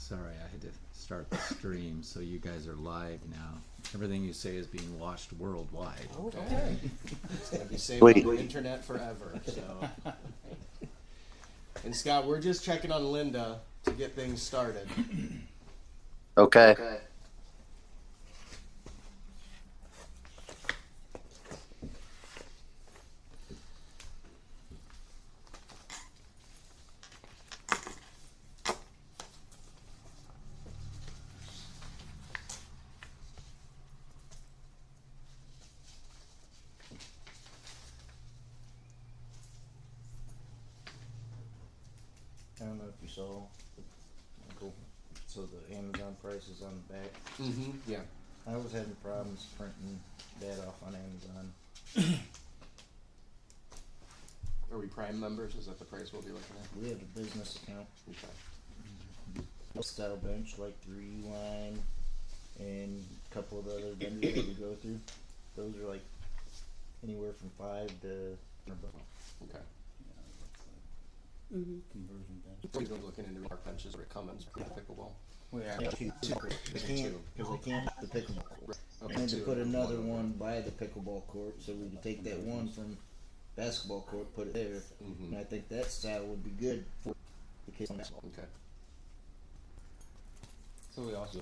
Sorry, I had to start the stream, so you guys are live now. Everything you say is being watched worldwide. Okay. It's going to be saved on the internet forever. So. And Scott, we're just checking on Linda to get things started. Okay. I don't know if you saw, so the Amazon price is on the back. Mm-hmm. Yeah. I was having problems printing that off on Amazon. Are we Prime members? Is that the price we'll be looking at? We have a business account. Okay. Style bench like Rewind and a couple of the other vendors that we go through. Those are like anywhere from $5 to $100. Okay. Conversion bench. We're going to be looking into our benches or Cummins for the pickleball. Well, yeah, two. They can't, because they can't have the pickleball court. Okay, And to two. put another one by the pickleball court, so we could take that one from basketball court, put it there. Mm-hmm. And I think that style would be good for the kids on basketball. Okay. So we also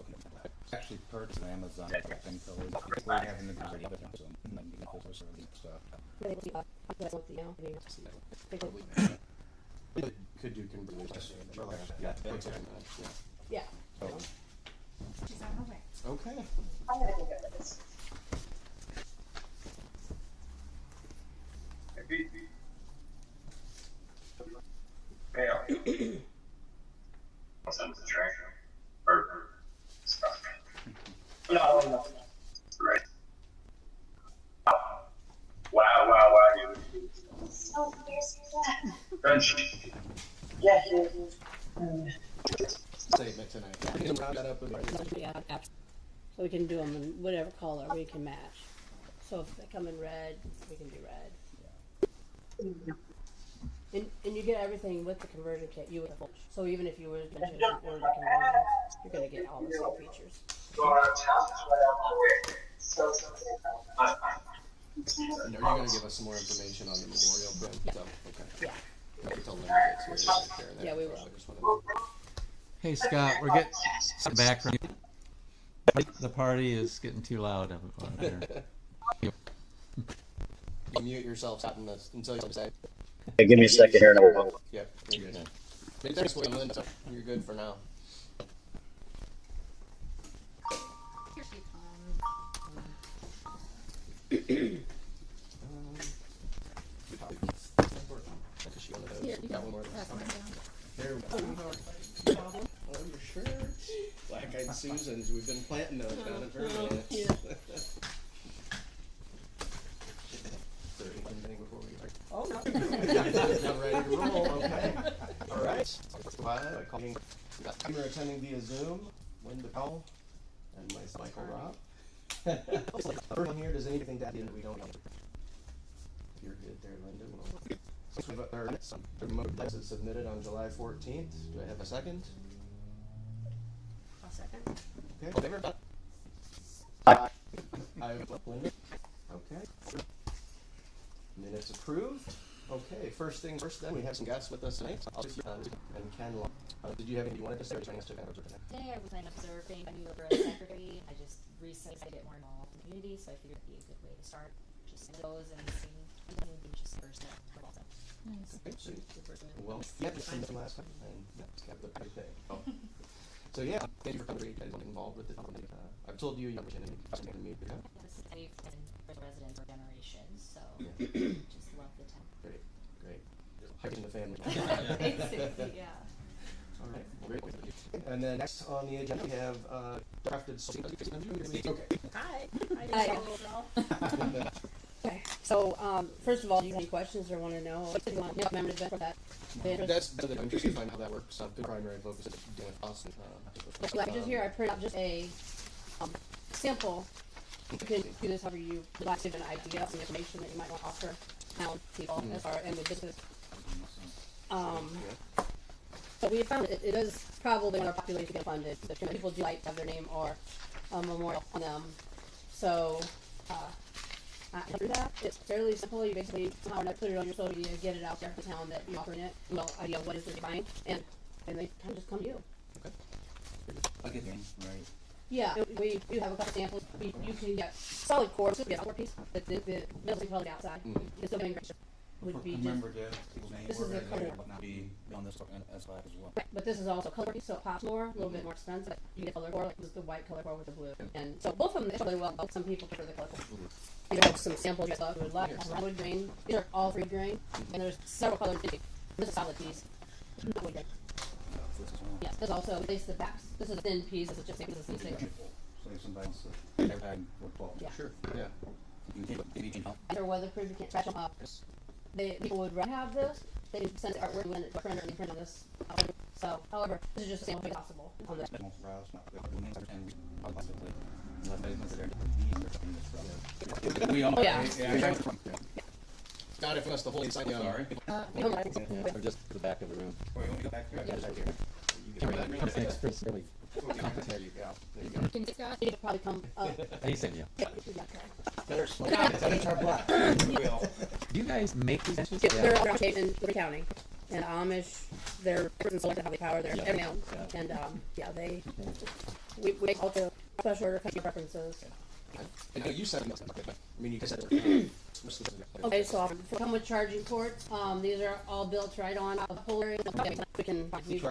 actually purchased on Amazon thing colors. We're having the video so stuff. Could do conversion. Yeah. Yeah. Oh. She's on her way. Okay. I gotta go get this. Some distraction or stuff. No. Right. Wow, you. So where's that? Bench. Yeah, Statement tonight. We can round that up with So we can do them in whatever color we can match. So if they come in red, we can do red. And you get everything with the conversion kit. You would have, so even if you were to mention or the conversion, you're going to get all the same features. And are you going to give us some more information on the memorial program? Yeah. So, okay. Yeah. Until Linda gets here, share that. Yeah, we will. I just wanna- Hey Scott, we're getting some background. The party is getting too loud up there. You mute yourself Scott, until you say. Hey, give me a second here. And I'll... Yep, you're good. Maybe thanks for Linda. So you're good for now. Here she Here, you got one more. There we go. Oh, your shirt. Black Eyed Susans. We've been planting those down in Vermont. Yeah. Is there anything before we get Oh, no. I'm ready to roll, okay. All right. We're attending via Zoom. Linda Powell and myself, Michael Robb. First one here, does anything to add in that we don't know? If you're good there, Linda. Our motion is submitted on July 14th. Do I have a second? I'll second. Okay. All in favor? Aye. I vote Linda. Okay. Minutes approved. Okay, first things first then, we have some guests with us tonight. And Ken, did you have anything you wanted to say or joining us today? Today I was an observing a new Liberal secretary. I just recently started to get more involved in the community, so I figured it'd be a good way to start. Just those and seeing just first step. Okay, so, well, yeah, just seen them last time, and that's kind of the big thing. Oh. So yeah, thank you for coming and getting involved with the company. I've told you have to meet. Yeah. This is safe and residents for generations, so Yeah. just love the town. Great. Hiking the family. Basically, yeah. All right. Well, great. And then next on the agenda we have drafted. Okay. Hi. Hi. Okay. So, first of all, do you have any questions or want to know? What do you want? Yeah, members of that. That's the interest to find how that works. The primary focus is dealing with us. Like just here, I printed out just a sample. You can do this however you like to give an idea of the information that you might want to offer town people as far and the business. So we found it is probably one of our population get funded. The people do like to have their name or a memorial on them. So, after that, it's fairly simple. You basically somehow put it on your social media, get it out there for the town that you're offering it, well, idea of what is it you're buying, and they kind of just come to you. I'll get them, right. Yeah, we do have a couple samples. You can get solid core, so get a core piece, but the middle is probably outside. It's still being would be just, Remember the people's names. this is a color. Would not be on this as well as well. right, but this is also color piece, so it pops more, a little bit more expensive. But you get color core, like this is the white color core with the blue, and so both of them they show really well. Some people prefer the color core. You have some samples you guys would like, wood grain. These are all free grain, and there's several colors in it. This is a solid piece. Not wood grain. Yes, there's also at least the backs. This is a thin piece. This is just this is the signature. So if somebody wants to airtag would fall. Yeah. Sure. Yeah. You can help. They're weatherproof. You can't scratch them up. People would rather have this. They can send the artwork when it's a printer and print on this. So, however, this is just a sample possible on this. We all. Oh, yeah. Scott, if us the whole inside. Sorry. Or just the back of the room. Wait, let me go back there. There you go. There you go. Can you Scott? You could probably come up. He said, yeah. Better slow Do you guys make these benches? Yeah, they're all around in Liberty County. And Amish, they're person selected how they power their every now. And yeah, we make all the special order country preferences. I know you said it. I mean, you said it. Okay, so for come with charging ports, these are all built right on a pull area. We can use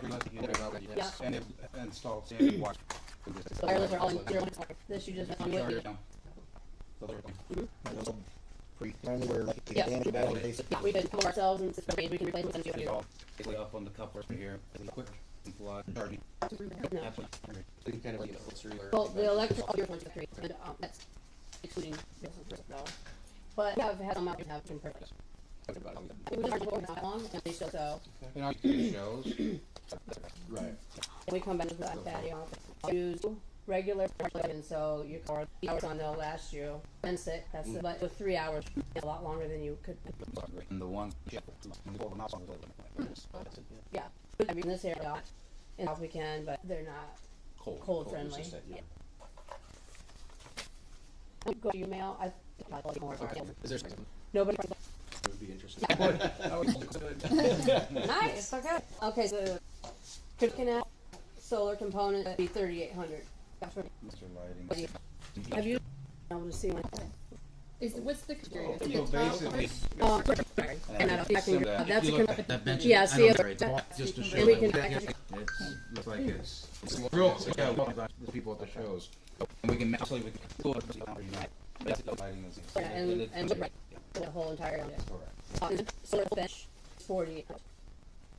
yeah. And it installs and watch. The wireless are all in zero. This you just have to do it. Yeah. Yeah, we could come ourselves and we can replace them and do Basically up on the couplers right here. Quick charging. No. So you kind of Well, the electric, all your 1, 2, 3, and that's excluding this though. But yeah, I've had some out that have been perfect. We just charge not long, and they still so. And our shows. right. And we come back to that patio. Use regular and so you cover 3 hours on they'll last you. And sit. That's but with 3 hours, it's a lot longer than you could. And the ones. Yeah. I mean, this area, in we can, but they're not cold friendly. Yeah. Go to your mail. I probably more. Is there something? Nobody. It would be interesting. Nice. Okay. Okay. So, looking at solar component, it'd be 3,800. Mr. Lighting. Have you? I want to see one. What's the criteria? So basically, And that's a That bench, yeah. I See, don't know, it's just to show and we that can. it looks like it's real. Yeah, the people at the shows. And we can actually we can pull it that's the lighting is. Yeah, and right, the whole entire area. Solar bench, 40.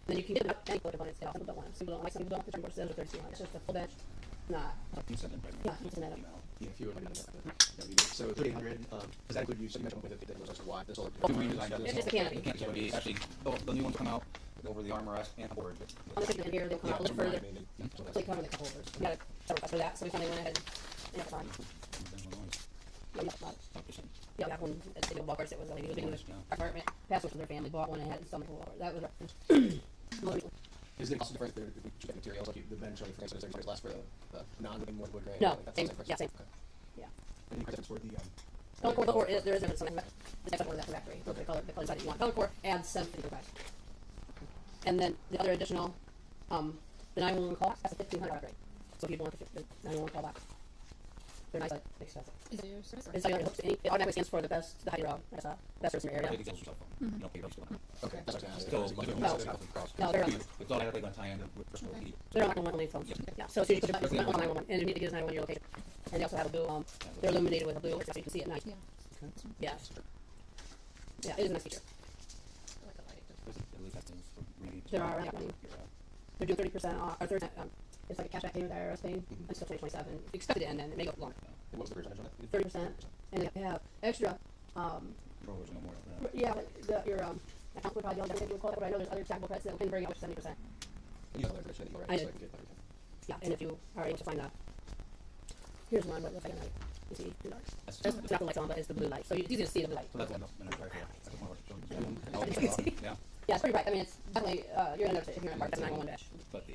Then you can get any components. Some people don't want them. Some people don't like. Some people don't. It's 3,200. It's just a full bench. Not. You send it right Yeah, you send that up. Yeah, if you would so 3,800. Does that include you? So you mentioned with it was just wide. This whole. It's just a canopy. Can't be actually the new ones come out over the armrest and board. On the kitchen here, they'll come out a little further. They cover the holders. We got to for that, so we finally went ahead and it's fine. Yeah, that one at the Walkers, it was a lady living in the apartment. Passed away from their family, bought one and had some over. That was Is it also different if we choose materials like the bench or for instance, is there less for the non-living wood grain? no, Like that same, sounds like yeah, same. okay. Yeah. Any questions for the Color core, there is something that the next one is factory. The color that you want. Color core adds 755. And then the other additional, the 911 call, that's a 1,500 upgrade. So if you want the 911 call back, they're nice, expensive. Is it your service? It's like it automatically stands for the best, the hydro, that's best person in your area. okay. That's what I was So, asking. No, they're it's automatically going to tie in with Brisol Park. they're not going to leave phones. Yeah. So you can put 911, and you need to get 911 your location. And they also have a blue, they're illuminated with a blue, so you can see at night. Yeah. Yeah. Yeah, it is a nice feature. There are, yeah, they're doing 30% off, or 30%, it's like a cashback payment that IRS paying until 2027. Expected to end then, it may go longer. What was the percentage on that? 30%, and they have extra, Controllers no more than that. yeah, your, account would probably be able to but I know there's other taxable credits that can bring up to 70%. You know, there's anything, right? I So did. can get that. Yeah, and if you are able to find that, here's one, what looks like a night. You see, blue light. It's not the lights on, but it's the blue light. So it's easy to see the blue light. So that's one. Yeah. Yeah, it's pretty bright. I mean, it's definitely, you're gonna notice it if you're in a park. That's a 911 dash. But the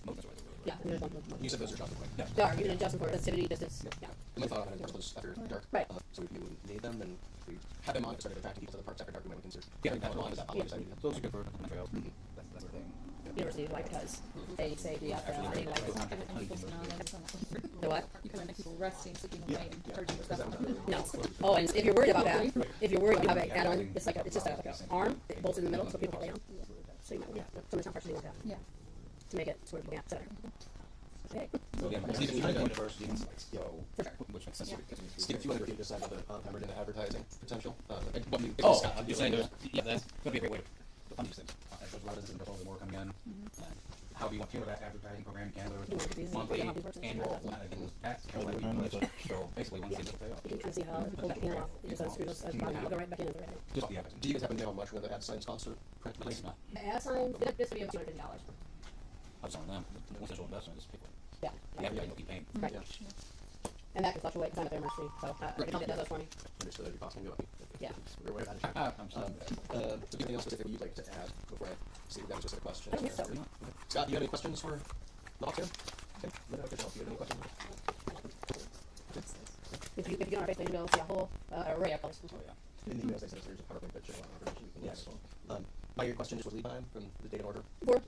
movements are really Yeah, and there's one. You said those are adjustable, right? Yeah. They are. You can adjust them for sensitivity, distance. Yeah. My thought on it was after dark. Right. So if you need them and we have them on to start attracting people to the parks after dark, we might consider. Yeah, that one is that yeah. popular. So those are good for trails. That's the thing. University of Light because they say do you have to Actually, light. The what? You can make people resting, sleeping away, and purging stuff. No. Oh, and if you're worried about that, if you're worried, you have an add-on. It's like it's just like an arm that bolts in the middle so people can lay down. So you might want to. Somebody's not partially with that. Yeah. To make it sort of yeah, center. Okay. So yeah, Steve, if you go first, you can go, which makes sense. Steve, if you want to decide whether hammered into advertising potential, what do you? Oh, I'm just saying, yeah, that's gonna be a great way to fund these things. There's a lot of different more coming in. How do you want to that advertising program? Can monthly, annual, so basically once they pay off. You can kind of see how if you pull that can off, you just unscrew those at the bottom, you go right back into the red. Just the Do you guys happen to know how much whether ad signs cost or print release? not. The ad signs, this would be $250. I was on them. The essential investment is people. Yeah. Yeah, you'll keep paying. Right. And that can fluctuate because I'm at the emergency, so I can get those for me. Understood that your cost can go up. Yeah. We're aware of that. I'm sorry. Anything else specific you'd like to add before I see if we have a specific question? I don't think so. Scott, do you have any questions for the officer? Okay, let me know if you have any questions. If you go on our Facebook, you'll see a whole array of colors. Oh, yeah. In the emails, I said there's a PowerPoint that shows a lot of information you can use as well. My question just was lead time from the date and order.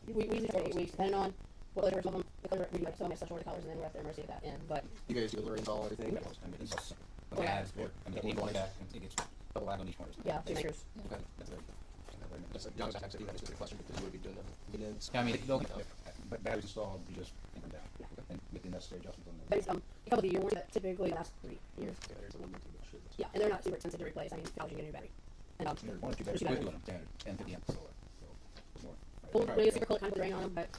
We usually try 8 weeks, depending on what litter some of them, the color, we do like so many special order colors, and then we're at the mercy of that end. But You guys do the learning all everything? I mean, it's just the ads, I mean, one back, and it gets double ad on each one. yeah, 2 makers. Okay. That's very, That's like, John was asking if you had a specific question because you would be doing the maintenance. yeah, I mean, they'll, but batteries installed, you just take them down and make the necessary adjustments on them. But it's a couple of year warranty that typically lasts 3 years. Okay, there's a one that should. Yeah, and they're not super expensive to replace. I mean, $1,000 you get a new battery. And There's one or two batteries, there's we two do them standard, 10, 50 amp solar, so more. Well, when it's super cold, kind of put the rain on them, but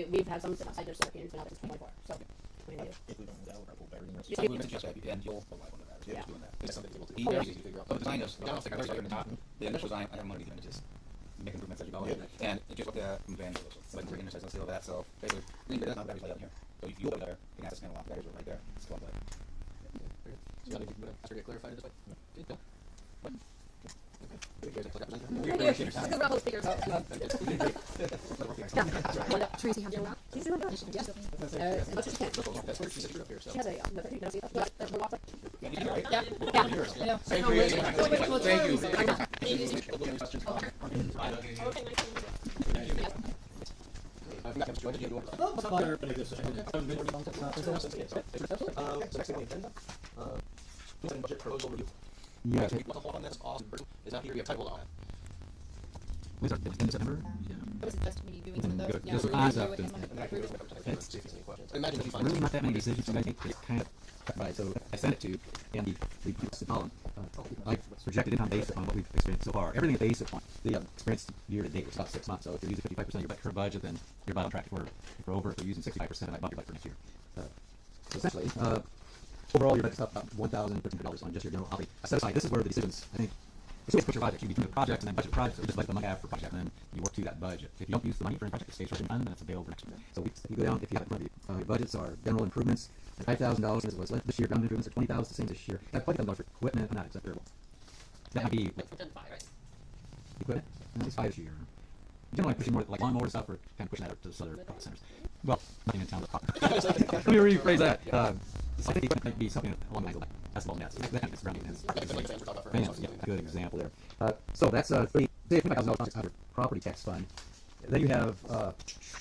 we've had some sit outside their solar cans, but now it's 24. So, what do you do? If we don't have our full battery in So we mentioned just that, and you'll provide one of the batteries, yeah, just doing that. It's something able to Very easy easy to figure out. So the design is, I don't think I started in the top, the initial design, I have money to just make improvements as you go, and it just looked at evangelism, like we're intersecting seal of that, so basically, there's not batteries like that in here. So you'll go there, you can ask us to a lot, batteries are right there, it's 12 light. John, if you want to ask her to get clarified this way? Good, Bill. What? Okay. You guys have to look up Thank you. Because we're all those speakers. Tracy, have you around? She's doing good. Yeah. As much as she can. That's where she's up here, so. She has a, you can see it. That's what Thank Yeah. I've got to join you. So next thing on the agenda, budget proposal review. Yeah. So you want to hold on this awesome person is not here, you have title on it. Was it in December? Yeah. What was the best when you doing some of those? Good. Yeah, Just we're eyes gonna up do it and- and And I can approve go it. back up to time, see if there's any questions. I imagine there'll be Really fine. not that many decisions, but I think it's kind of cut by. So I sent it to Andy, the column. I projected income based upon what we've experienced so far. Everything is based upon the experience year to date was about 6 months. So if you're using 55% of your current budget, then you're about on track. If we're over, if you're using 65%, I bump your budget for next year. So essentially, overall, your budget's up about $1,300 on just your general hobby. I set aside, this is where the decisions, I think, as soon as you put your projects, you between the projects and then budget projects, or just like the money you have for project, and then you work to that budget. If you don't use the money for a project, it stays short in fund, then it's available next year. So if you go down, if you have it in front of you, your budgets are general improvements, $5,000 is what's left this year, ground improvements are $20,000, the same this year. That $5,000 for equipment, not acceptable. That might be equipment, at least 5 this year. Generally pushing more like lawnmower stuff, or kind of pushing that up to the other profit centers. Well, nothing in town. Let me rephrase that. I think it might be something along the lines of like basketball nets. That kind of surrounding nets. Fans, yeah, good example there. So that's say $25,000 out of property tax fund. Then you have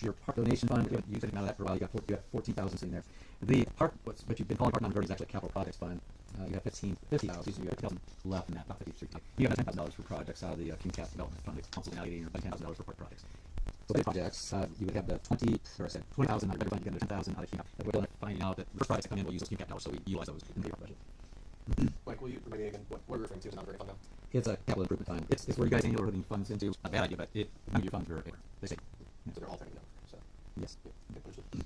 your park donation fund. You haven't used anything out of that for a while. You have 14,000 sitting there. The park, what you've been calling park non-diverted is actually a capital projects fund. You have 50,000. So you have 2,000 left in that, about 53. You have $10,000 for projects out of the King Cap Development Fund. It's constantly allocating $10,000 for park projects. So big projects, you would have the 20,000 out of regular fund, you get the 10,000 out of King Cap. And we're going to find out that the first projects that come in will use those King Cap dollars, so we utilize those in the budget. Mike, will you remind me again what we're referring to as non-very fund now? It's a capital improvement fund. It's where you guys annually putting funds into. Not a bad idea, but none of your funds are paper. They say. So they're all turning down. So Yes. yeah, understood.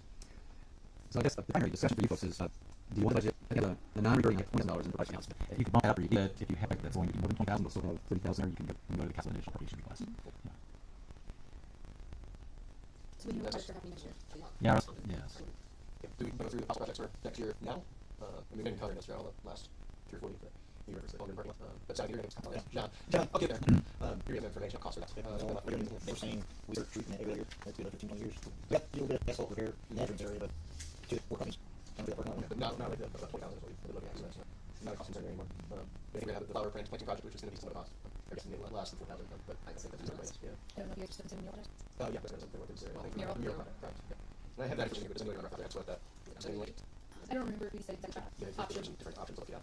So I guess the primary discussion for you folks is, do you want the budget? I have the non-recurring $20,000 in the budget accounts. You can bump that up or you did. If you have that's going to be more than 20,000, but still have 30,000 there, you can go to the capital initial appropriation request. Yeah. So we know what for happening next year. Yeah. Yes. Do we go through the past projects for next year now? I mean, we've been covering this throughout the last 3 or 4 weeks. New York, but you're going to John, I'll get there. You're getting information, cost reduction. They were saying we start treating that every year. That's good, 15 years. Yep, a little bit of asphalt repair in the entrance area, but to work on these. Not like the 40,000 is what we're looking at, so that's not a cost concern anymore. I think we have the flower planting project, which is going to be some of the cost. I guess it may less than 4,000, but I think that's right. Yeah. I don't know if you're interested in mural art. Yeah, that's something we're considering. I think Mural. mural project, correct. Yeah. And I have that information, but it's anyway, rough that's what that. Anyway, I don't remember if you said exact yeah, option. different options. Look, yeah.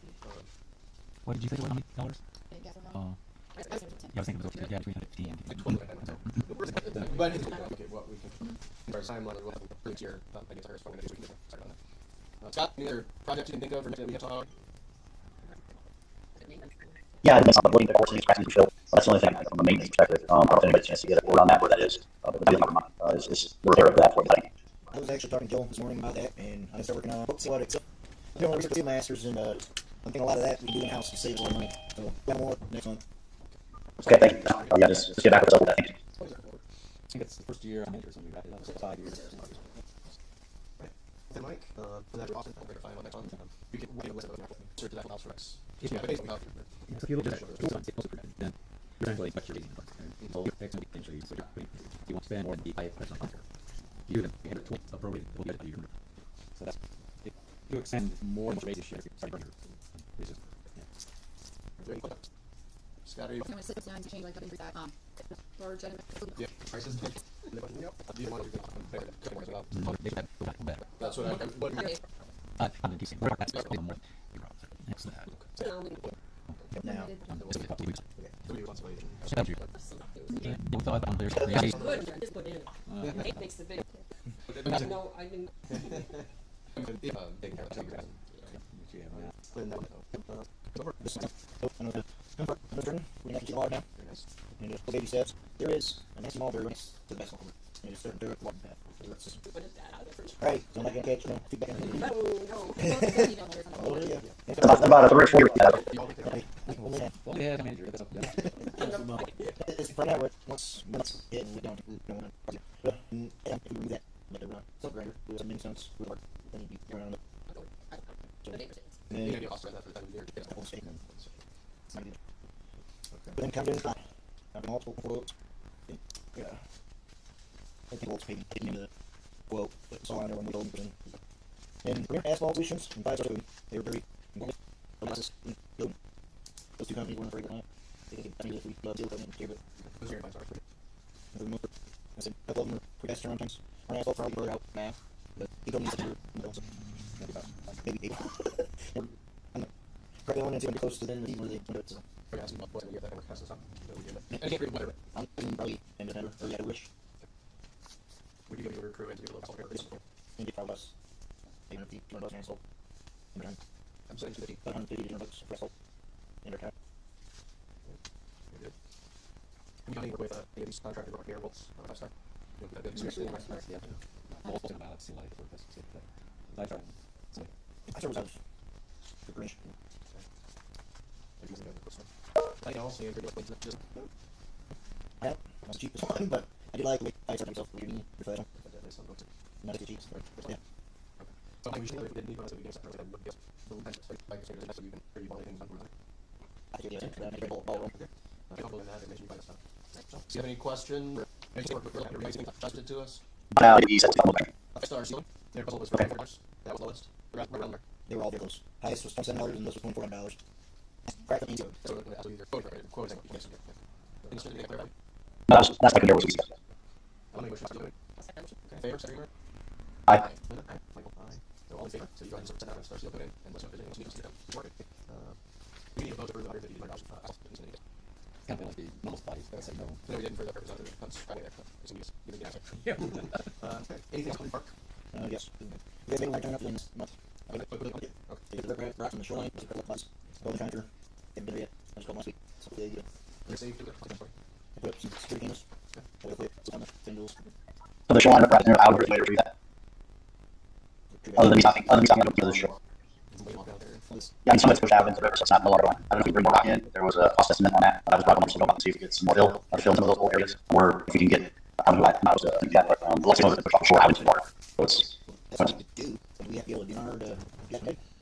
What did you say it was, how many dollars? I guess I'm Oh, wrong. I was thinking yeah, I was thinking it was yeah, between 115 and But okay, what we can. For our timeline, we'll have next year. I guess our first we can start on that. Scott, any other projects you can think of for next that we have to talk? Yeah, I think I'm looking forward to these practices field. That's the only thing from a maintenance perspective. I don't know if anybody's chance to get a word on that, where that is. But that'd be my mind. Is the repair of that for the thing. I was actually talking to Joel this morning about that, and I started working on see what it's. You know, research masters, and I think a lot of that we can do in house to save a lot of money. So, yeah, more next month. Okay, thank you. Yeah, just get back with us with that. Thank you. I think it's the first year I'm interested in wrapped it up, so 5 years. Then Mike, for that Austin, I'll verify on that one. You can wait a list of them. Search that house recs. Yeah, basically, Yeah, so if you look at that, then you're going to like what you're reading. So you're fixing to ensure you won't spend more than the 5% on here. You do the 20 appropriate, will get you. So that's if you extend more than what you raise this year, sorry, burn your yeah. Scott, are you? I'm going to sit down and change like that. Or Yeah, prices. Do you want to go as well? They should go back better. That's what I'm. What? I'm the decent. That's a little more. Next to that. Now, This will be a couple of weeks. 3 months later. So that was yeah, we thought about there's yeah, Just put in. It makes the big. No, I didn't. Big hair. this is I'm turning. We're going to keep water now. And just baby steps. There is a nice small very nice to the basketball court. And just start to do it water path. So that's just. Alright, so I'm not going to catch no feedback. Oh, yeah. About a 3 or 4 year. well, yeah, the manager. That's up. It's right now, once it and we don't want to. But, yeah, we remove that. Like a sub grinder. We have some mini stones. We work. Then you go around the. So, and then you also have that for the time of year. It's a whole statement. But then come in the I've multiple quotes. Yeah. I think Walt's taking into the quote, but it's all I know when we told him. And we're asphalt solutions and 5 2. They were very important. Those 2 companies weren't very good on it. I mean, if we love deal with them, here, but Who's your advice? for the most part, I said, a couple of them are pretty fast turnaround times. Our asphalt probably burn out now, but he told me to do maybe about maybe 8. I'm not probably only going to be close to them where they do it. So. We're asking about what we get that work has to stop. And I can't read whatever. I'm thinking probably end of November, or yeah, I wish. Would you go to your crew and do a little software? And get $5. Even if you $200 asphalt. I'm saying 250. About $150 to $200 for asphalt. And our time. Very good. Have you done any work with any of these contractors over here, Wolves? Lifestyle? Yeah. Well, talking about it, see like for this. I tried. So, I started out the Grinch. I also agree with just Yeah, not the cheapest one, but I do like the way I started myself reading your photo. Not as cheap, but yeah. So we should really need to get something like this. So we can just you can pretty well in something. I think it's a great ball. I'll go in that and make sure you find stuff. Do you have any question? Anything suggested to us? He said something. 5-star ceiling. Their puzzle was for $4. That was the lowest. Around there. They were all very close. Highest was $27 and this was $24. Crack me too. So that's either quoting. That's my computer was easy. I'll make a motion to do it. Okay, favor, second. Aye. Michael, aye. So all in favor. So you go ahead and send out a star seal put in, and let's know if there's anything else you need to do. We need a vote to approve the $150 kind of like the almost bodies. That's like no. No, we didn't for the purpose of the funds. Friday, it's gonna give me an answer. Yeah. Anything else on the park? Yes. You guys make my turn up in this month. Okay. Take the rip rocks on the shoreline, it's a couple of months. Go on the contractor. Haven't been there yet. I just called last week. So yeah, you You're safe to it. I put up some security cameras. I will put on the windows. So the shoreline right there, I'll way to retrieve that. Other than me stopping on the shore. Yeah, and some of it's pushed out into the river, so it's not no longer line. I don't know if we bring more rock in. There was a cost estimate on that, but I was probably going to go back and see if we get some more fill in some of those old areas, or if we can get. I don't know who I was thinking that, but let's see if we push off the shore out into the water. So it's. That's what we do. We have to be able to do our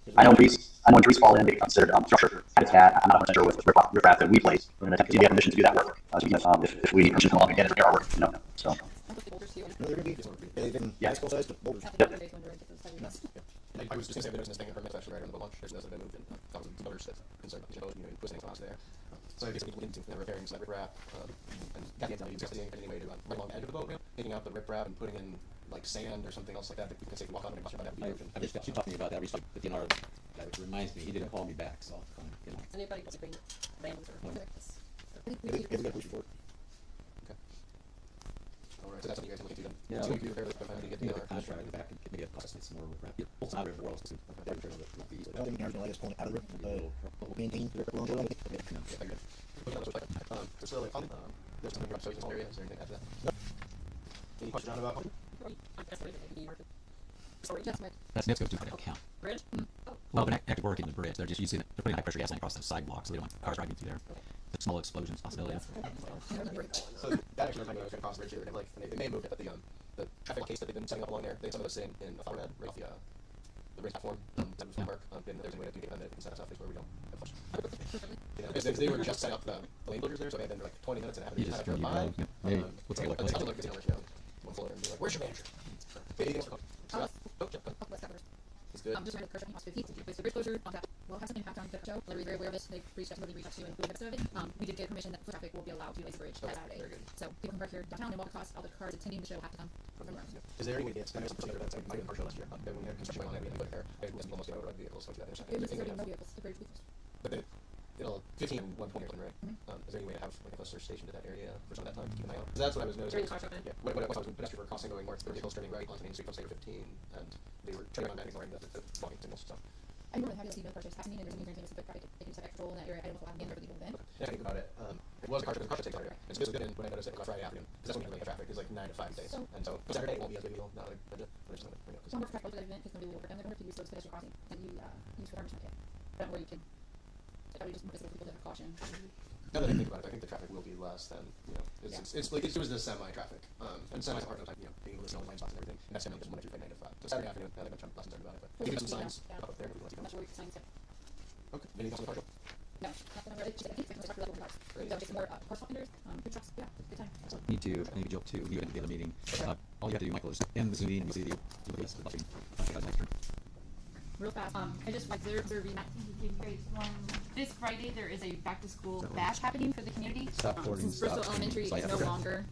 get I know trees fall in, they considered structure habitat. I'm not 100% sure with riprap that we place. We're going to attempt to get permission to do that work. If we need permission to come along and get it, get our work, you know. So. Yeah. I was just gonna say, there's this thing in permits actually right around the launch. There's those that have moved in. Thousands of voters that concerned about twisting things there. So I guess we looked into repairing some of that riprap, and got the idea of using any way to right along the edge of the boat ramp, taking out the riprap and putting in like sand or something else like that that we can safely walk on and bust about that would be moved. I just got you talking about that recently with the DNR. That reminds me, he didn't call me back, so you know. Anybody wants to bring ramblers or Alright, so that's something you guys are looking to then. Yeah, so we we can do fairly quick to get get the the contract in the back and maybe it costs us more riprap. It's not everywhere else. I don't think we can argue like it's pulling it out of the river. Maintain the river along the way. There's something about social area. Is there anything after that? No. Any questions about one? That's NIPSCO's doing an account. bridge? Well, they're active work in the bridge. They're just using it. They're putting high pressure gas line across the sidewalk, so they don't want cars driving through there. The small explosions possibility. So that actually reminds me of across the bridge here. Like they may have moved it, but the traffic case that they've been setting up along there, they have some of those same in Farmed, right off the bridge platform, Brisol Park. And there's a way to get them that can set us up where we don't have much. You know, because they were just setting up the lane closures there, so they had been like 20 minutes and a half. You just drove by. what's it look I'll like? take a look at the owners, one floor and be like, "Where's your manager?" Anything else for Scott? It's good. Just remember the person cost 50. With the bridge closure, that will have some impact on the show. They're very aware of this. They've reached out to me, reached out to you, and who of it. We did get permission that foot traffic will be allowed to use the bridge that Saturday. Very good. So people can park here downtown and walk across. All the cars attending the show have to come from where. Is there any way to get some procedure that's like my car show last year? When we had construction going on, we had to go there. I had almost no road vehicles going to that intersection. It was already no vehicles. The bridge will be closed. But it'll 15 and 120 or something, right? Is there any way to have like a closer station to that area for some of that time to keep an eye out? Because that's what I was noticing. During the car show, Yeah. What I was when pedestrians were crossing going north, there were vehicles turning right onto Main Street from State 15, and they were turning on that ignoring the walking signals and stuff. I remember having to see the cars passing me, and there's a meeting to traffic. They can set control in that area. I don't know if I'm in or legal then. Yeah, I think about it. It was a car show. The car show takes area. It's basically good when I noticed it on Friday afternoon, because that's when you really get traffic. It's like 9 to 5 days, and so Saturday it won't be as big a deal. Not like but it's just you know, Some more traffic to that event is going to be a little work. I'm going to use those pedestrian crossing that you use for farmers market. But where you can. I would just visit people to have caution. Now that I think about it, I think the traffic will be less than, you know, it's like, it was the semi-traffic, and semis are hard enough, you know, being able to snow blind spots and everything, and that's going to just 1 or 2 by 9 to 5. So Saturday afternoon, I think I'm less concerned about it, but if you get some signs up there, we want to I'm not sure where your signs are. Okay, anything else on the car show? No, nothing over there. I think it's level cars. So just more horse vendors, food trucks. Yeah, good time. Need to jump to you at the other meeting. All you have to do, Michael, is end this meeting and you'll see the rest of the busing. Real fast. I just like they're this Friday there is a back to school bash happening for the community. Stop recording, Since Brisol Elementary is no longer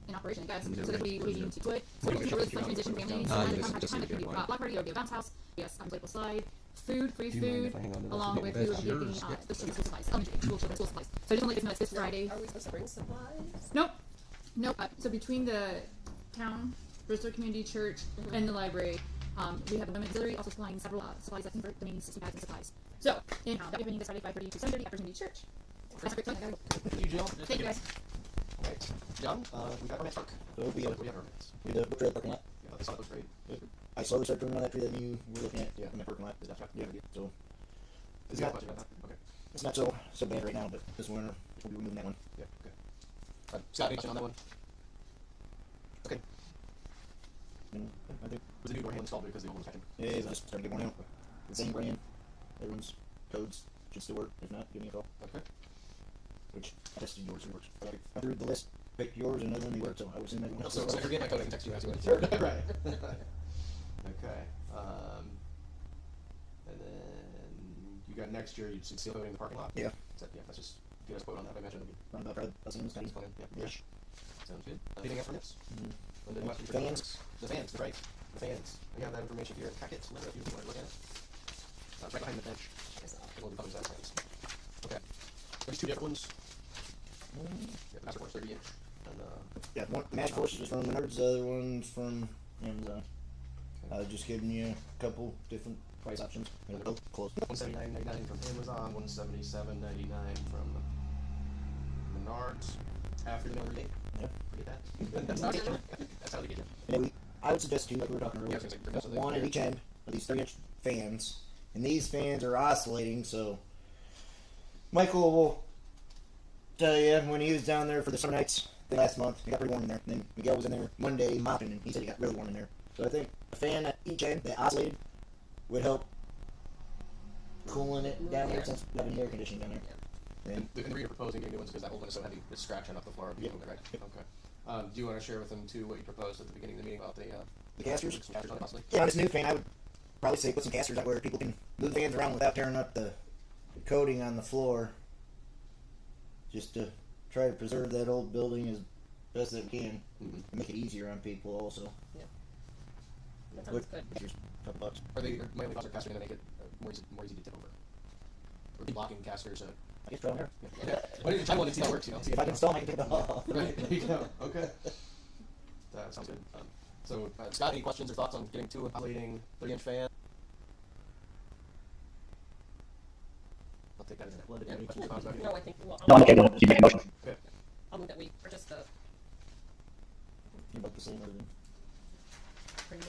in operation, guys. So this will be leading to it. So it's a really fun transition family. So the contact time could be block party or be a bounce house. Yes, inflatable slide. Food, free food, along with food will be getting the school supplies, elementary school children's school supplies. So I just want to let you know it's this Friday. Are we supposed to bring supplies? Nope. Nope. So between the town, Bristol Community Church, and the library, we have a women's auxiliary also supplying several supplies that convert the main 60 bags and supplies. So, anyhow, that will be happening this Friday, 5:30 to 7:30 at Community Church. That's a great time. Thank you, Jill. Thank you, guys. Alright, John, we got our next truck. So we have We have our minutes. the trail parking lot. Yeah, this looks great. I slowly started turning on that tree that you were looking at in the parking lot. Is that truck? Yeah, so Is that much about that? Okay. it's not so bad right now, but this winter we'll be removing that one. Yeah, okay. Scott, anything on that one? Okay. And I think Was the new door handle installed because the old one was catching? yeah, it's just starting to get worn out. The same brand, everyone's codes should still work. If not, give me a call. Okay. Which I tested yours, it works. But I threw the list, picked yours, and another one they worked, so I was in that one. So if I forget my code, I can text you as you went. Right. Okay. And then you got next year, you'd seal coating the parking lot? Yeah. That's just, get us a quote on that, I imagine it'll be. Round about right, that's Sounds fun, yeah. Ish. Sounds good. Anything else from this? Mm-hmm. Linda, you Fans. The fans, that's right. The fans. We have that information here in the packet, Linda, if you want to look at it. It's right behind the bench. We'll be publishing that plans. Okay. There's 2 different ones. Yeah, the Master Force 30-inch. And, Yeah, one Match Force is from Menards, the other one's from Amazon. Just giving you a couple different price options. They're both close. $179.99 from Amazon, $177.99 from Menards. After the Miller date. Yep. Forget that. That's how they get you. That's how they get you. And I would suggest too, like we were talking earlier, Yeah, I was gonna say, one at each end of these 3-inch fans, and these fans are oscillating. So Michael will tell you when he was down there for the summer nights last month, it got pretty warm in there. And then Miguel was in there Monday mopping, and he said it got really warm in there. So I think a fan at each end that oscillated would help cooling it down there since we have any air conditioning down there. And the reason you're proposing getting new ones because that old one is so heavy, it's scratching up the floor. Yep. Right? Okay. Do you want to share with them too what you proposed at the beginning of the meeting about the casters? some casters on it possibly? Yeah, on this new fan, I would probably say put some casters out where people can move the fans around without tearing up the coating on the floor. Just to try to preserve that old building as best as it can, and make it easier on people also. Yeah. That sounds good. Casters, couple bucks. Are they mainly casters going to make it more easy to tip over? Or be blocking casters? I guess try on there. Okay. Why don't you try one and see how it works? You know, See if I can install them, I can take them off. Right, there you go. Okay. That sounds good. So, Scott, any questions or thoughts on getting to a operating 30-inch fan? I'll take that as a any questions or thoughts about it? No, I think, well, No, I'm okay, you make a motion. Okay. I'll move that we purchase the. You're about the same everything.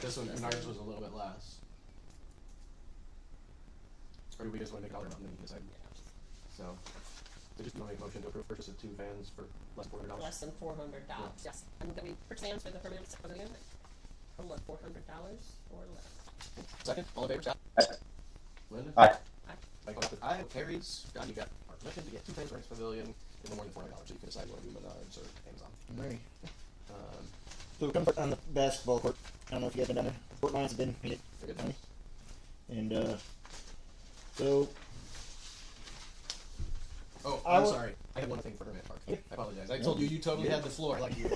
This one, and ours was a little bit less. Or do we just want to make it all about and then you decide? So, just want to make a motion to approve purchase of 2 fans for less than $400. Less than $400, yes. And that we purchase fans for the permanent pavilion for what, $400 or less? Second, all in favor, Scott? Aye. Linda? Aye. Michael, aye. Carries. John, you got our permission to get 2 fans for next pavilion and no more than $400, so you can decide whether you Menards or Amazon. Alright. Um, So we're coming on the basketball court. I don't know if you have been down there. Court lines have been painted. They're good. And so Oh, I I'm will- sorry. I had one thing for Hermit Park. Yeah. I apologize. I told you totally had the floor like you.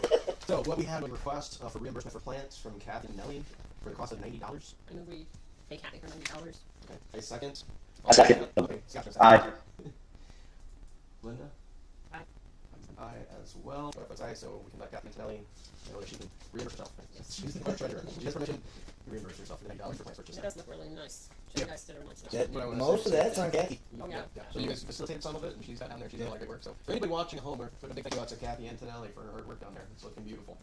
So what we had was a request for reimbursement for plants from Kathy and Nellie for the cost of $90. I move we pay Kathy for $90. Okay. A second. A second. Okay. Scott, Aye. Linda? Aye. Aye as well. So if it's aye, so we can let Kathy and Nellie know that she can reimburse herself. She's the clerk treasurer. She has permission to reimburse herself for $90 for plants purchase. It does look really nice. She Yeah. guys did a nice job. that, What I wanna most say. of that's on Kathy. Oh, yeah. So you guys facilitated some of it, and she's got down there. She's doing a lot of good work. So for anybody watching at home, we're putting a big thank you out to Kathy and to Nellie for her hard work down there. It's looking beautiful.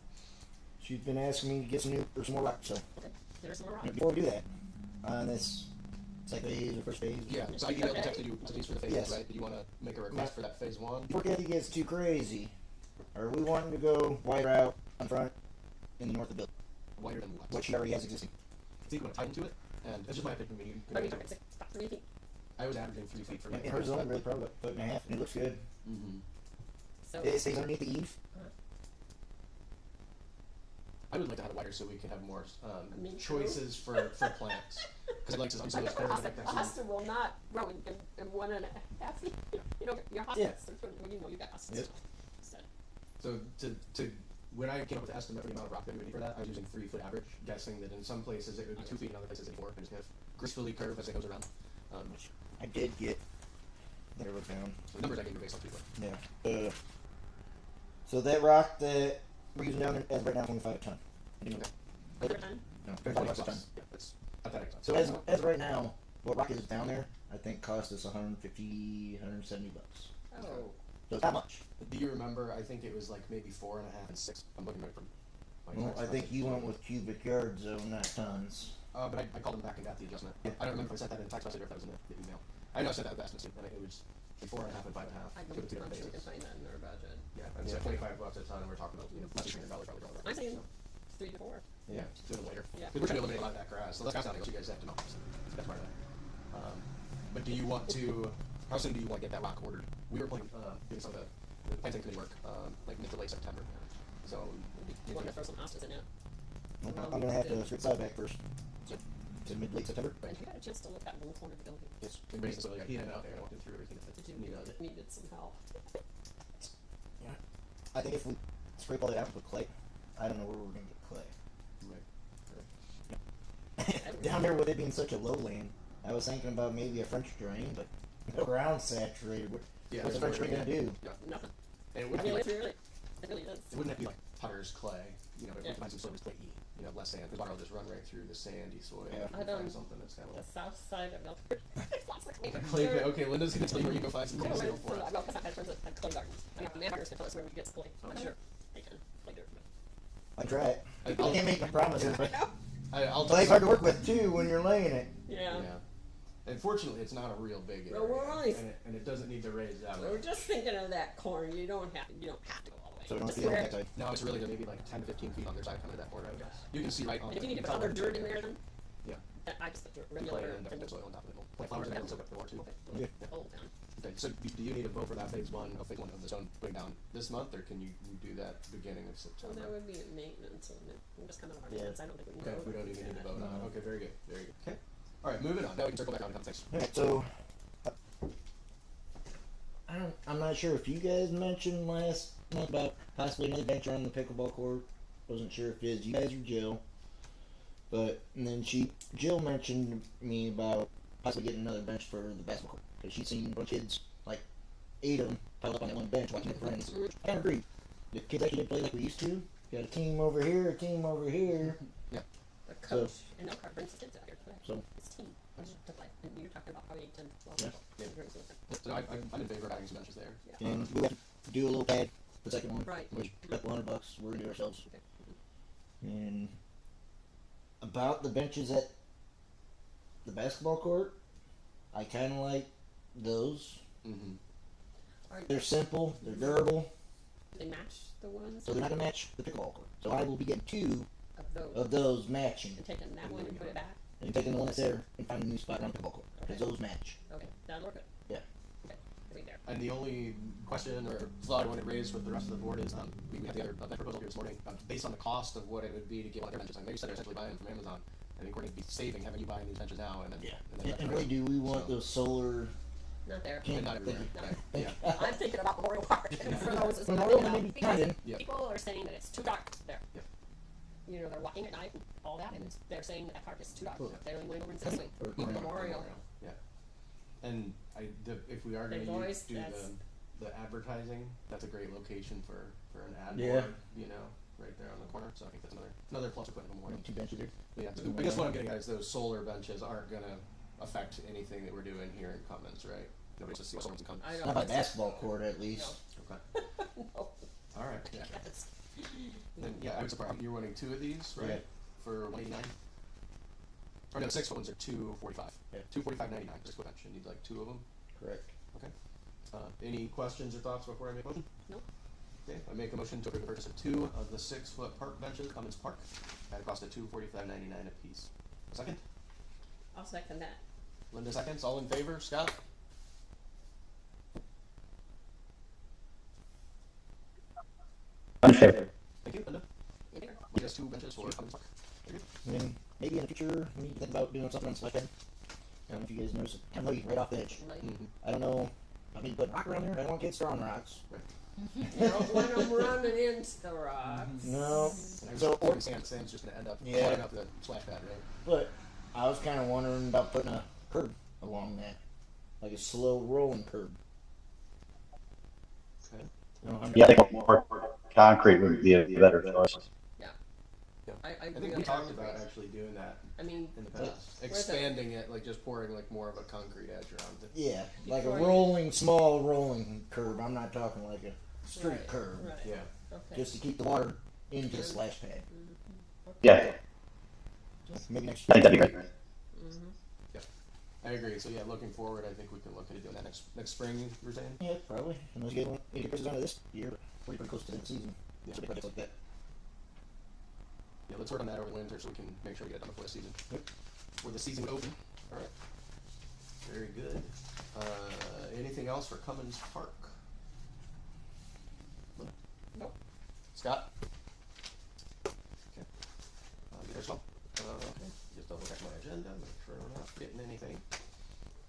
She's been asking me to get some more rock. So Okay. There's some more rock. before we do that, on this second phase or first phase, Yeah. So I emailed and texted you for the phases, Yes. right? Do you want to make a request for that phase 1? before Kathy gets too crazy, are we wanting to go wider out on front in the north of the building, Wider than what? what she already has existing? I think you want to tie into it, and it's just my opinion. You What are we can talking, about 3 feet? I was averaging 3 feet for And hers is only really probably about 1.5 feet, and it looks good. Mm-hmm. So, It stays underneath the eave. I would like to have it wider so we can have more Me too. choices for plants. Because I'd like to see some of those curves that a hosta will not grow in 1.5 feet. You know, your hostas, Yeah. well, you know you got hostas. Yep. So to when I came up with the estimate for the amount of rock that we would need for that, I was using 3-foot average, guessing that in some places it would be 2 feet, in other places it'd be 4, and just kind of gracefully curve as it goes around. I did get there wrote down. So the numbers I gave you based on 3 foot. Yeah. So that rock that we're using down there as right now is 25 a ton. Okay. Over time? No, 20 25 a ton. bucks. Yeah, it's pathetic. So as right now, what rock is down there, I think cost us 150, 170 bucks. Oh. So it's not much. Do you remember? I think it was like maybe 4.5 and 6. I'm looking right from. Well, I think you went with cubic yards though, not tons. But I called him back and got the adjustment. Yeah. I don't remember if I sent that in text message or if that was in the email. I know I sent that with the estimates, and it was like 4.5 and 5.5. I Two to two don't different think we can bases. find that in our budget. Yeah, and so $25 a ton, and we're talking about less than $300 probably. I'm saying 3 to 4. Yeah, do it later. Yeah. Because we're trying to eliminate a lot of that grass. So that's kind of what you guys have to know. So that's part of that. But do you want to? How soon do you want to get that rock ordered? We were planning doing some of the planting committee work like mid to late September. So You want to throw some hostas in it? I'm gonna have to strip side back first. So to mid-late September. But if you got a chance to look at one corner of the building, yes, everybody's so like he had it out there and walking through everything that did you needed some help? I think if we scrape all that out with clay, I don't know where we're gonna get clay. Right. Down there with it being such a lowland, I was thinking about maybe a French drain, but no ground saturated. What's a French drain gonna do? Yeah. Nothing. And it I wouldn't mean, be it like, really is. it wouldn't have to be like Putter's clay. You know, if we Yeah. could find some sort of clayey, less sand. Because water will just run right through the sandy soil. Yeah. If we I find don't- something that's kind The of south side of Milford. Lots of clay. clay. Okay, Linda's gonna tell you where you can go find some No, clay it's, for it. well, because I've had friends that had clay gardens. I mean, man gardens can tell us where we can get some clay. I'm not sure. They can. Clay dirt. I try it. I I'll- can't make no promises, but I'll clay's hard to work with too when you're laying it. Yeah. Yeah. And fortunately, it's not a real big area, No, we're only- and it doesn't need to raise that We were much. just thinking of that corner. You don't have to go all the way. So we don't Just feel where- that side. No, it's really maybe like 10 to 15 feet on their side coming to that corner, I guess. You can see right on And if you the need to put other dirt in there, then Yeah. I just put the Clay regular and then soil on top of it. We'll plant flowers and then soak up the water too. Yeah. old town. Okay, so do you need a vote for that phase one of the stone putting down this month, or can you do that beginning of So September? that would be a maintenance, wouldn't it? We'll just come out of our Yeah. maintenance. I don't think we can Okay, go. we don't even need to vote on it. Okay, very good, very good. Okay, all right, moving on. Now we can circle back on the conversation. Alright, so I'm not sure if you guys mentioned last month about possibly another bench on the pickleball court. Wasn't sure if it was you guys or Jill. But and then Jill mentioned to me about possibly getting another bench for the basketball court because she's seen a bunch of kids, like 8 of them, piled up on that one bench watching their friends. I kind of agree. The kids actually didn't play like we used to. Got a team over here, a team over here. The coach in Elkhart brings his kids out here to play. So His team to play. And you're talking about probably 8, 10, 12 Yeah. people. So I'm in favor of having some benches there. Yeah. and we have to do a little pad for the second one. Right. Which a couple $100 we're gonna do ourselves. Okay. And about the benches at the basketball court, I kind of like those. Mm-hmm. They're simple, they're durable, They match the ones so they're not gonna match the pickleball court. So I will be getting 2 of those. of those matching, And taking that one and put it back. and taking the one that's there and finding a new spot around the pickleball court because those match. Okay, that'll work good. Yeah. Okay, I think there. And the only question or thought I wanted to raise with the rest of the board is, we have the other event proposal here this morning, based on the cost of what it would be to get one of their benches. I know you said they're essentially buying from Amazon. I think we're going to be saving having you buying these benches now, and then And really, do we want those solar? Not there. And not everywhere. No. Yeah. I'm thinking about Memorial Park. For those that's Memorial not maybe because kind of. Yeah. people are saying that it's too dark there. Yeah. You know, they're walking at night and all that, and they're saying that park is too dark. Yeah. They're only going over and Cicely. Or Memorial. Yeah. And if we are going Big to boys, do that's- the advertising, that's a great location for an ad Yeah. board, you know, right there on the corner. So I think that's another plus to put in Memorial. 2 benches here. Yeah, so I guess what I'm getting at is those solar benches aren't gonna affect anything that we're doing here in Cummins, right? Nobody's just see solar in Cummins. I don't Not by think so. basketball court, at least. Okay, No. alright, yeah. Yes. Then, yeah, I was surprised, you're wanting 2 of these, right? Yeah. For $189? Or no, 6 ones are $245. Yeah. $245.99, just quit, you need like 2 of them. Correct. Okay. Any questions or thoughts before I make a motion? No. Okay, I make a motion to approve the purchase of 2 of the 6-foot park benches, Cummins Park, at a cost of $245.99 a piece. Second? I'll second that. Linda seconds, all in favor, Scott? I'm in favor. Thank you, Linda. In favor. We just 2 benches for Cummins Park. Very good. And then maybe in the future, we need to think about doing something on Splash Pad. I don't know if you guys noticed, kind of right off the edge. Right. Mhm. I don't know. I mean, put rock around there. I don't want kids throwing rocks. You don't want them running into the rocks. No. And So, pouring sand's just gonna end up Yeah. clogging up the splash pad, right? but I was kind of wondering about putting a curb along that, like a slow rolling curb. Okay. You know, Yeah, I think more concrete would be a better choice. I I agree think on we that. talked about actually doing that I mean, in the past. Expanding it, like just pouring like more of a concrete edge around it. Yeah, like a Before you- rolling, small rolling curb. I'm not talking like a street Right, curb, right. Yeah. Okay. just to keep the water into the splash pad. Yeah, Maybe next I think that'd be great. I agree. So yeah, looking forward, I think we can look into doing that next spring, you're saying? Yeah, probably. Unless you get any prices out of this year, but we're pretty close to the end of the season. Yeah. So projects like that. Yeah, let's work on that over the winter so we can make sure we get it done before the season. Before the season would open. Alright. Very good. Anything else for Cummins Park? Nope. Scott? Okay. Yourself? Okay. Just double check my agenda, make sure I'm not forgetting anything.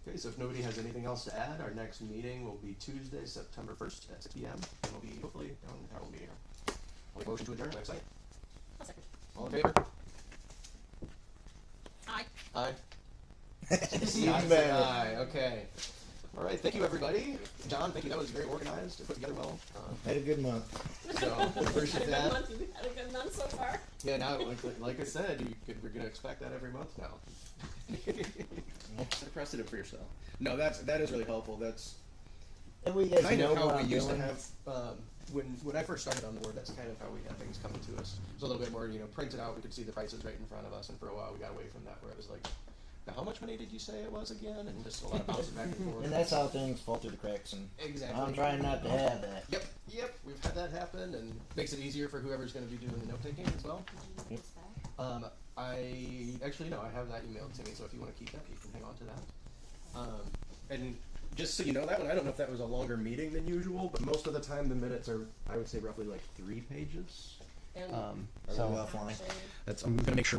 Okay, so if nobody has anything else to add, our next meeting will be Tuesday, September 1st at 6 p.m. And we'll be hopefully down in Harold meeting here. I'll make a motion to adjourn, website. I'll second. All in favor? Aye. Aye. Even better. Aye, okay. All right, thank you, everybody. John, thank you. That was very organized and put together well. Had a good month. So, appreciate Had a good that. month. You've had a good month so far. Yeah, now, like I said, we're going to expect that every month now. Set a precedent for yourself. No, that is really helpful. That's And we guys kind know of how what we I'm used to doing. have, when I first started on the board, that's kind of how we had things coming to us. It was a little bit more, printed out, we could see the prices right in front of us, and for a while we got away from that, where it was like, now how much money did you say it was again? And just a lot of bouncing back and forth. And that's how things fall through the cracks, and Exactly. I'm trying not to have that. Yep, we've had that happen, and makes it easier for whoever's gonna be doing the note taking as well. Yep. Actually no, I have that emailed to me, so if you want to keep that, you can hang on to that. And just so you know that one, I don't know if that was a longer meeting than usual, but most of the time the minutes are, I would say, roughly like 3 pages. And So offline. I'm gonna make sure